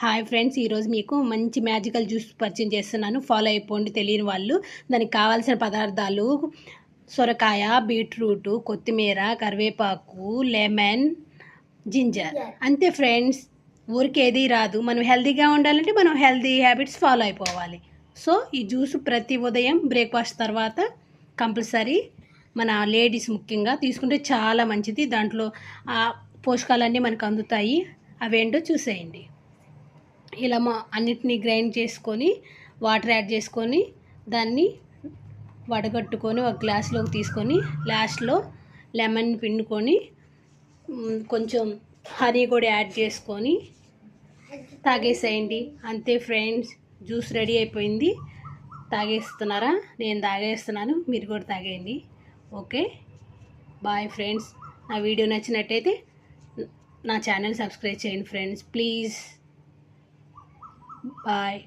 Hi friends, ఈరోజు మీకు మంచి మ్యాజికల్ జ్యూస్ పరిచయం చేస్తున్నాను. ఫాలో అయిపోండి తెలియని వాళ్ళు. దానికి కావాల్సిన పదార్థాలు: సొరకాయ, బీట్రూట్, కొత్తిమీర, కరివేపాకు, లెమన్, జింజర్. అంతే ఫ్రెండ్స్. ఊరికేది రాదు. మనం హెల్తీగా ఉండాలంటే మనం హెల్తీ హ్యాబిట్స్ ఫాలో అయిపోవాలి. సో ఈ జ్యూస్ ప్రతి ఉదయం బ్రేక్ఫాస్ట్ తర్వాత కంపల్సరీ మన లేడీస్ ముఖ్యంగా తీసుకుంటే చాలా మంచిది. దాంట్లో పోషకాలన్నీ మనకు అందుతాయి. అవేంటో చూసేయండి. ఇలా అన్నిటినీ గ్రైండ్ చేసుకొని వాటర్ యాడ్ చేసుకొని దాన్ని వడగట్టుకొని ఒక గ్లాస్లోకి తీసుకొని లాస్ట్లో లెమన్ పిండుకొని కొంచెం హనీ కూడా యాడ్ చేసుకొని తాగేసేయండి. అంతే ఫ్రెండ్స్, జ్యూస్ రెడీ అయిపోయింది. తాగేస్తున్నారా? నేను తాగేస్తున్నాను, మీరు కూడా తాగేయండి. Okay, bye friends. నా వీడియో నచ్చినట్టయితే నా ఛానల్ సబ్స్క్రైబ్ చేయండి ఫ్రెండ్స్, ప్లీజ్. Bye.